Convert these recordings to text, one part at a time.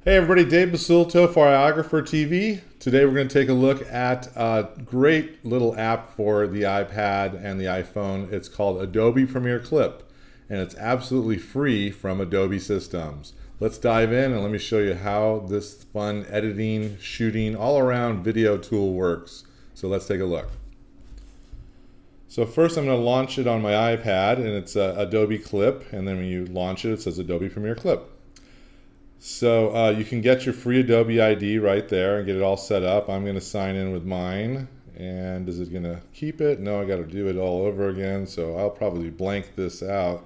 Hey everybody, Dave Basulto for iOgrapher TV. Today we're going to take a look at a great little app for the iPad and the iPhone. It's called Adobe Premiere Clip, and it's absolutely free from Adobe Systems. Let's dive in and let me show you how this fun editing, shooting, all-around video tool works. So let's take a look. So first I'm going to launch it on my iPad, and it's Adobe Clip, and then when you launch it, it says Adobe Premiere Clip. So you can get your free Adobe ID right there and get it all set up. I'm going to sign in with mine. And is it going to keep it? No, I got to do it all over again. So I'll probably blank this out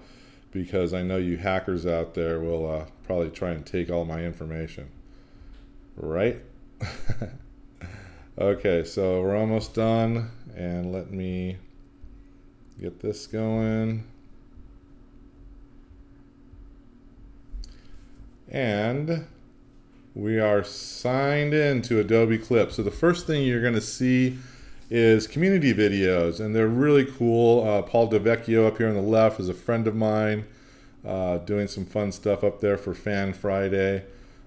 because I know you hackers out there will probably try and take all my information. Right? Okay, so we're almost done. And let me get this going. And we are signed in to Adobe Clip. So the first thing you're going to see is community videos, and they're really cool. Paul DeVecchio up here on the left is a friend of mine, doing some fun stuff up there for Fan Friday.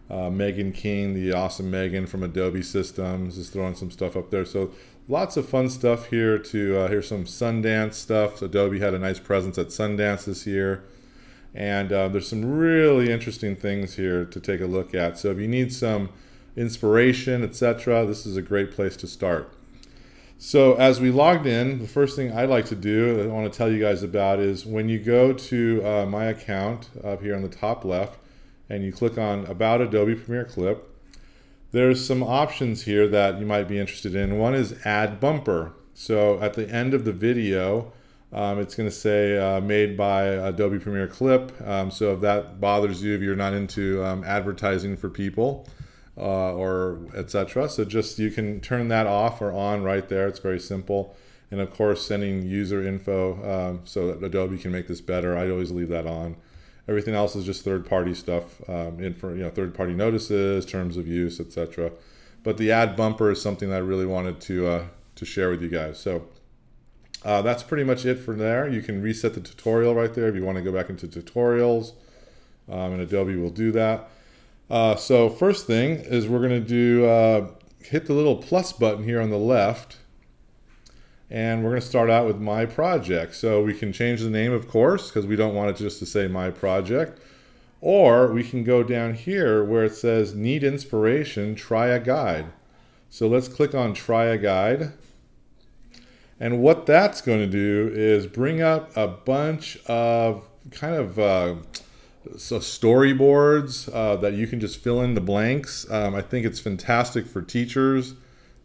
Megan King, the awesome Megan from Adobe Systems, is throwing some stuff up there. So lots of fun stuff here. Here's some Sundance stuff. So Adobe had a nice presence at Sundance this year. And there's some really interesting things here to take a look at. So if you need some inspiration, etc., this is a great place to start. So as we logged in, the first thing I'd like to do, I want to tell you guys about, is when you go to my account up here on the top left, and you click on About Adobe Premiere Clip, there's some options here that you might be interested in. One is Add Bumper. So at the end of the video, it's going to say made by Adobe Premiere Clip. So if that bothers you, if you're not into advertising for people or etc., so just you can turn that off or on right there. It's very simple. And of course, sending user info so that Adobe can make this better. I always leave that on. Everything else is just third-party stuff, third-party notices, terms of use, etc. But the Add Bumper is something that I really wanted to share with you guys. So. That's pretty much it for there. You can reset the tutorial right there if you want to go back into tutorials, and Adobe will do that. So first thing is we're going to do hit the little plus button here on the left, and we're going to start out with My Project. So we can change the name, of course, because we don't want it just to say My Project. Or we can go down here where it says Need Inspiration, Try a Guide. So let's click on Try a Guide. And what that's going to do is bring up a bunch of kind of storyboards that you can just fill in the blanks. I think it's fantastic for teachers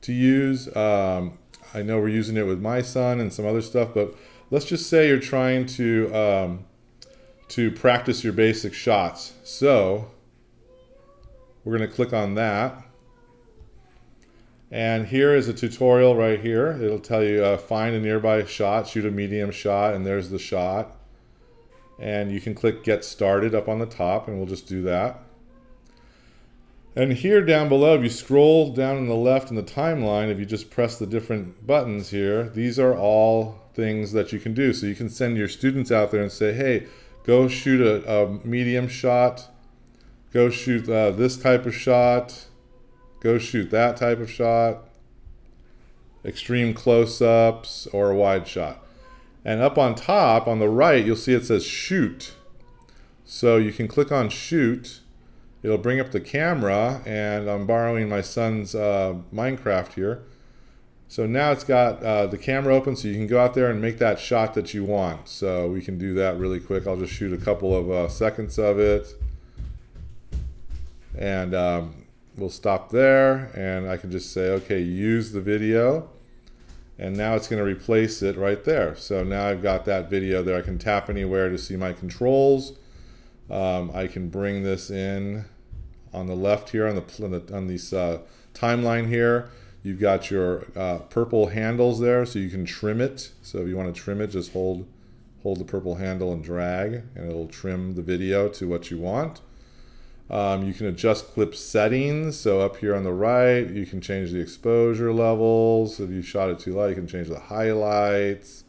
to use. I know we're using it with my son and some other stuff, but let's just say you're trying to practice your basic shots. So we're going to click on that. And here is a tutorial right here. It'll tell you find a nearby shot, shoot a medium shot, and there's the shot. And you can click Get Started up on the top, and we'll just do that. And here down below, if you scroll down on the left in the timeline, if you just press the different buttons here, these are all things that you can do. So you can send your students out there and say, hey, go shoot a medium shot, go shoot this type of shot, go shoot that type of shot, extreme close-ups, or a wide shot. And up on top, on the right, you'll see it says shoot. So you can click on shoot. It'll bring up the camera, and I'm borrowing my son's Minecraft here. So now it's got the camera open, so you can go out there and make that shot that you want. So we can do that really quick. I'll just shoot a couple of seconds of it. And we'll stop there, and I can just say, okay, use the video, and now it's going to replace it right there. So now I've got that video there. I can tap anywhere to see my controls. I can bring this in on the left here on this timeline here. You've got your purple handles there, so you can trim it. So if you want to trim it, just hold the purple handle and drag, and it'll trim the video to what you want. You can adjust clip settings. So up here on the right, you can change the exposure levels. If you shot it too light, you can change the highlights,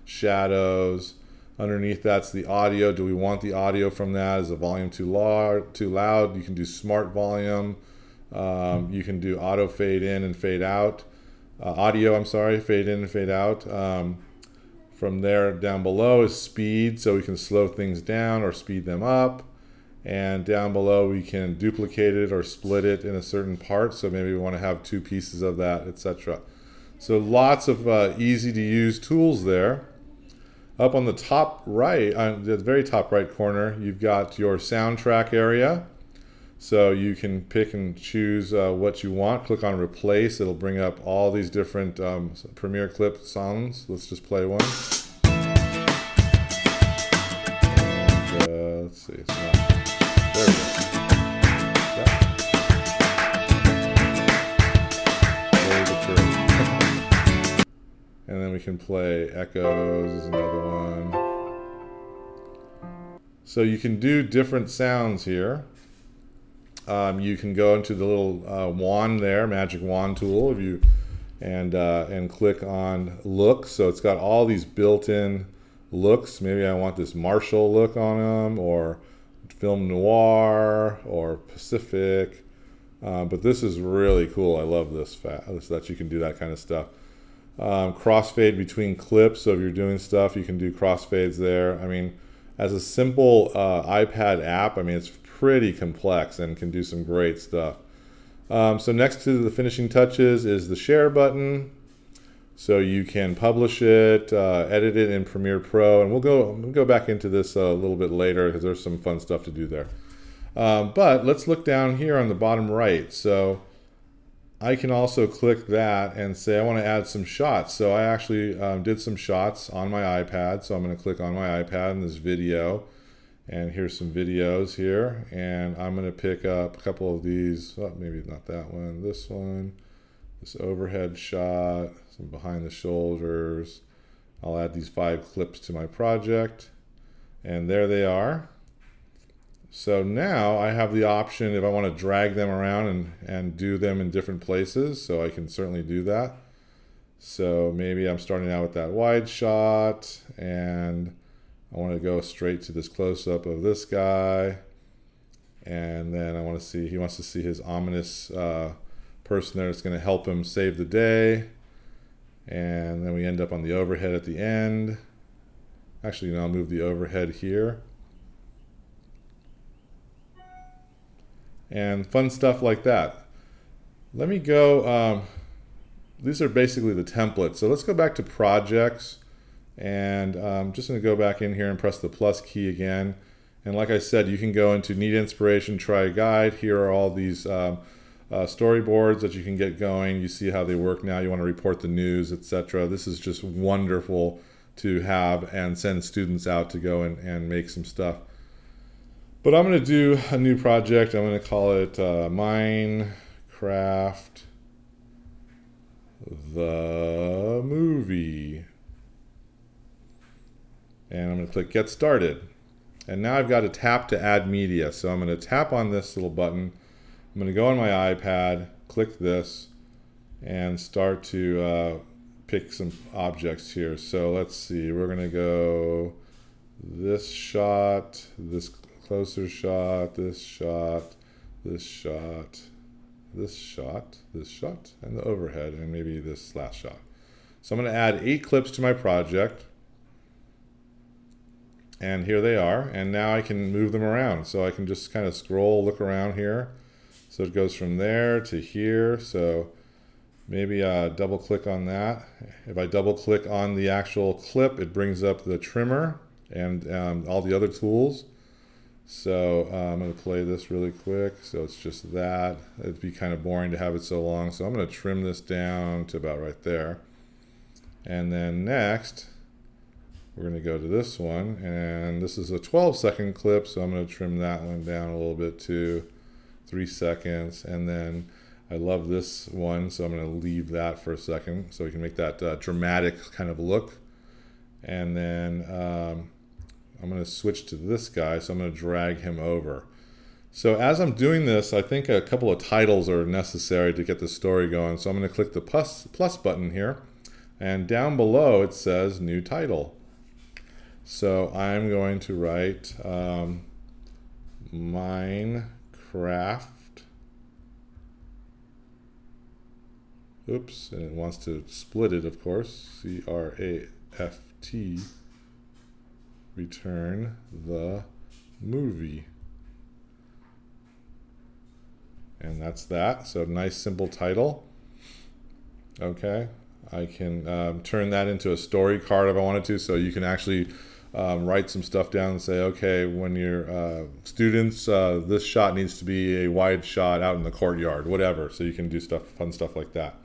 shadows. Underneath that's the audio. Do we want the audio from that? Is the volume too loud? You can do smart volume. You can do auto fade in and fade out. Audio, I'm sorry, fade in and fade out. From there down below is speed, so we can slow things down or speed them up. And down below we can duplicate it or split it in a certain part, so maybe we want to have 2 pieces of that, etc. So lots of easy to use tools there. Up on the top right, the very top right corner, you've got your soundtrack area. So you can pick and choose what you want. Click on replace. It'll bring up all these different Premiere Clip songs. Let's just play one. And, let's see. It's not. There we go. Yeah. And then we can play echoes, is another one. So you can do different sounds here. You can go into the little wand there, magic wand tool, if you and click on look. So it's got all these built-in looks. Maybe I want this Marshall look on them, or film noir, or Pacific. But this is really cool. I love this that you can do that kind of stuff. Crossfade between clips, so if you're doing stuff, you can do crossfades there. I mean, as a simple iPad app, I mean, it's pretty complex and can do some great stuff. So next to the finishing touches is the share button. So you can publish it, edit it in Premiere Pro, and we'll go back into this a little bit later because there's some fun stuff to do there. But let's look down here on the bottom right. So I can also click that and say I want to add some shots. So I actually did some shots on my iPad. So I'm going to click on my iPad in this video. And here's some videos here. And I'm going to pick up a couple of these. Oh, maybe not that one. This one. This overhead shot. Some behind the shoulders. I'll add these 5 clips to my project. And there they are. So now I have the option if I want to drag them around and do them in different places, so I can certainly do that. So maybe I'm starting out with that wide shot, and I want to go straight to this close-up of this guy, and then I want to see, he wants to see his ominous person there that's going to help him save the day, and then we end up on the overhead at the end. Actually, I'll move the overhead here. And fun stuff like that. Let me go, these are basically the templates. So let's go back to projects, and I'm just gonna go back in here and press the plus key again. And like I said, you can go into Need Inspiration, Try a Guide. Here are all these storyboards that you can get going. You see how they work now. You wanna report the news, etc. This is just wonderful to have and send students out to go and make some stuff. But I'm going to do a new project. I'm going to call it Minecraft the Movie. And I'm going to click Get Started. And now I've got to tap to add media. So I'm going to tap on this little button. I'm going to go on my iPad, click this, and start to pick some objects here. So let's see. We're going to go this shot, this closer shot, this shot, this shot, this shot, this shot, and the overhead, and maybe this last shot. So I'm going to add 8 clips to my project. And here they are. And now I can move them around. So I can just kind of scroll, look around here. So it goes from there to here. So maybe double click on that. If I double click on the actual clip, it brings up the trimmer and all the other tools. So I'm going to play this really quick. So it's just that. It'd be kind of boring to have it so long. So I'm going to trim this down to about right there. And then next, we're going to go to this one. And this is a 12-second clip. So I'm going to trim that one down a little bit to 3 seconds. And then I love this one. So I'm going to leave that for a second so we can make that dramatic kind of look. And then I'm going to switch to this guy, so I'm going to drag him over. So as I'm doing this, I think a couple of titles are necessary to get the story going. So I'm going to click the plus button here, and down below it says New Title. So I'm going to write Minecraft. Oops, and it wants to split it, of course. C-R-A-F-T. Return the movie. And that's that. So nice simple title. Okay. I can turn that into a story card if I wanted to. So you can actually write some stuff down and say, okay, when your students, this shot needs to be a wide shot out in the courtyard, whatever. So you can do stuff, fun stuff like that.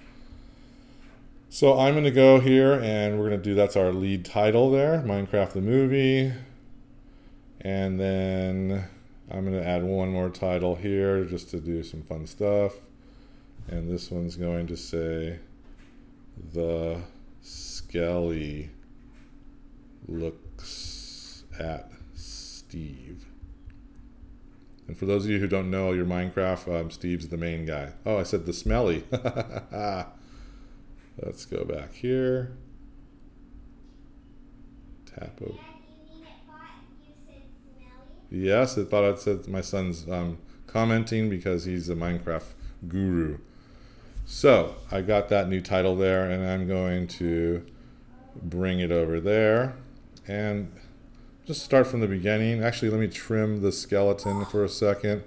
So I'm going to go here and we're going to do, that's our lead title there, Minecraft the movie. And then I'm going to add one more title here just to do some fun stuff. And this one's going to say, The Skelly Looks at Steve. And for those of you who don't know your Minecraft, Steve's the main guy. Oh, I said the smelly. Let's go back here. Tap over. Yes, I thought I'd said my son's commenting because he's a Minecraft guru. So I got that new title there, and I'm going to bring it over there and just start from the beginning. Actually, let me trim the skeleton for a second.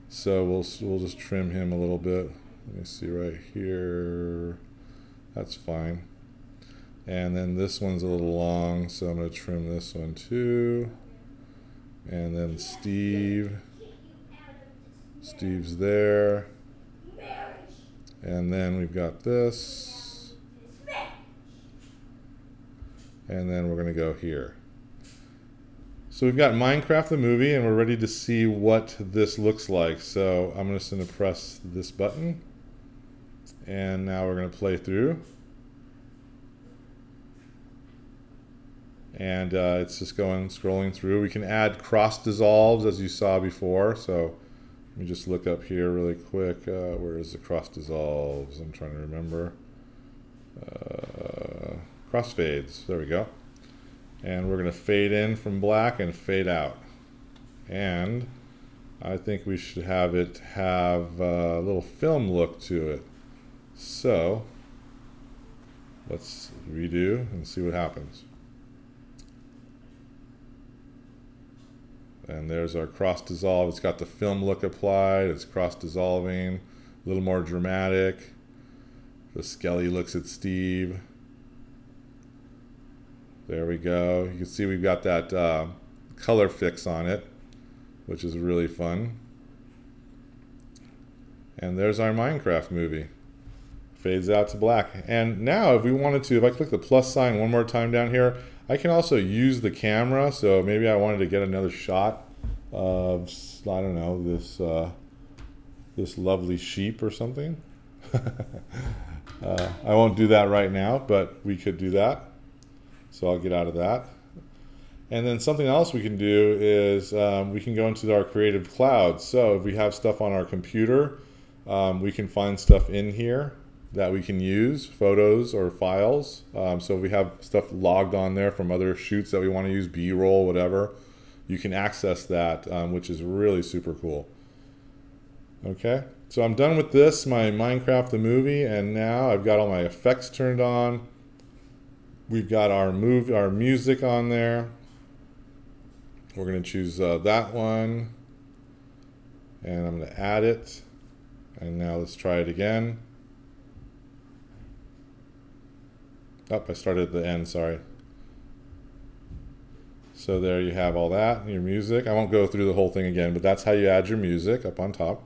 So we'll just trim him a little bit. Let me see right here. That's fine. And then this one's a little long, so I'm going to trim this one too. And then Steve's there. And then we've got this. And then we're going to go here. So we've got Minecraft the movie, and we're ready to see what this looks like. So I'm just going to press this button. And now we're going to play through. And it's just scrolling through. We can add cross dissolves as you saw before. So let me just look up here really quick. Where is the cross dissolves? I'm trying to remember. Crossfades. There we go. And we're going to fade in from black and fade out. And I think we should have it have a little film look to it. So let's redo and see what happens. And there's our cross dissolve. It's got the film look applied. It's cross dissolving, a little more dramatic. The Skelly looks at Steve. There we go. You can see we've got that color fix on it, which is really fun. And there's our Minecraft movie. Fades out to black. And now if we wanted to, if I click the plus sign one more time down here, I can also use the camera. So maybe I wanted to get another shot of, I don't know, this lovely sheep or something. I won't do that right now, but we could do that. So I'll get out of that. And then something else we can do is we can go into our Creative Cloud. So if we have stuff on our computer, we can find stuff in here that we can use, photos or files. So if we have stuff logged on there from other shoots that we want to use, B-roll, whatever, you can access that, which is really super cool. Okay, so I'm done with this, my Minecraft the movie, and now I've got all my effects turned on. We've got our music on there. We're going to choose that one, and I'm going to add it. And now let's try it again. Oh, I started at the end, sorry. So there you have all that, your music. I won't go through the whole thing again, but that's how you add your music up on top.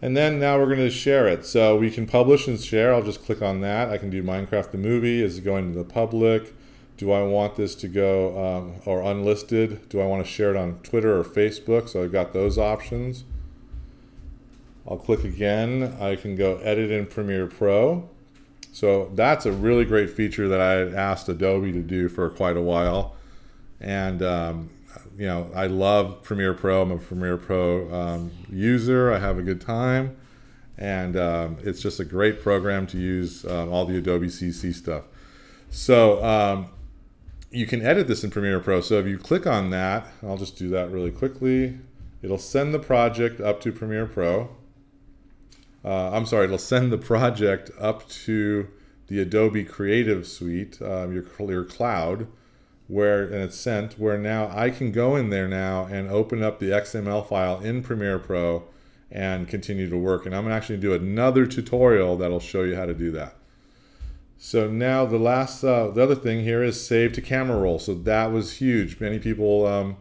And then now we're going to share it. So we can publish and share. I'll just click on that. I can do Minecraft the movie. Is it going to the public? Do I want this to go or unlisted? Do I want to share it on Twitter or Facebook? So I've got those options. I'll click again. I can go edit in Premiere Pro. So that's a really great feature that I had asked Adobe to do for quite a while. And you know, I love Premiere Pro. I'm a Premiere Pro user. I have a good time. And it's just a great program to use all the Adobe CC stuff. So you can edit this in Premiere Pro. So if you click on that, I'll just do that really quickly. It'll send the project up to Premiere Pro. I'm sorry, it'll send the project up to the Adobe Creative Suite, your cloud, and it's sent, where now I can go in there now and open up the XML file in Premiere Pro and continue to work. And I'm gonna actually do another tutorial that'll show you how to do that. So now the other thing here is save to camera roll. So that was huge. Many people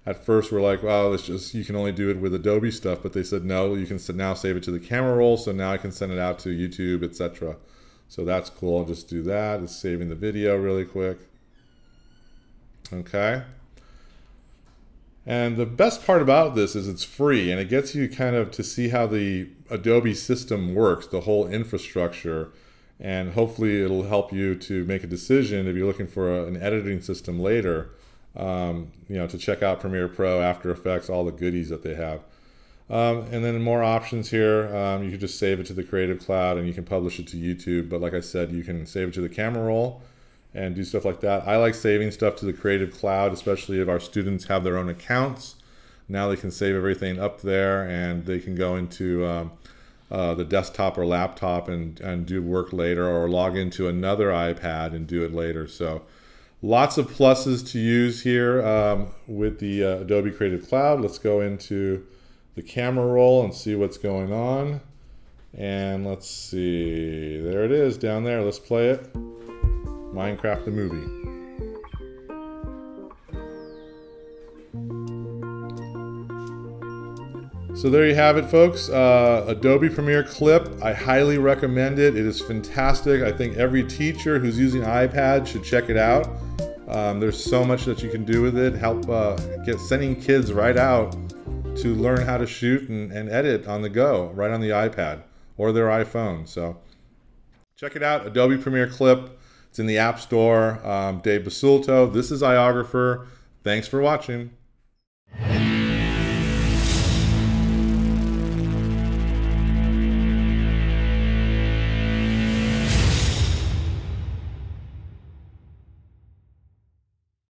at first were like, well, it's just, you can only do it with Adobe stuff, but they said, no, you can now save it to the camera roll. So now I can send it out to YouTube, etc. So that's cool. I'll just do that. It's saving the video really quick. Okay. And the best part about this is it's free, and it gets you kind of to see how the Adobe system works, the whole infrastructure. And hopefully it'll help you to make a decision if you're looking for an editing system later, to check out Premiere Pro, After Effects, all the goodies that they have. And then more options here. You can just save it to the Creative Cloud and you can publish it to YouTube. But like I said, you can save it to the camera roll and do stuff like that. I like saving stuff to the Creative Cloud, especially if our students have their own accounts. Now they can save everything up there and they can go into the desktop or laptop and do work later, or log into another iPad and do it later. So lots of pluses to use here with the Adobe Creative Cloud. Let's go into the camera roll and see what's going on. And let's see, there it is down there. Let's play it. Minecraft the movie. So there you have it, folks. Adobe Premiere Clip. I highly recommend it. It is fantastic. I think every teacher who's using iPad should check it out. There's so much that you can do with it. Help sending kids right out to learn how to shoot and edit on the go, right on the iPad or their iPhone. So check it out, Adobe Premiere Clip. It's in the App Store. Dave Basulto. This is iOgrapher. Thanks for watching.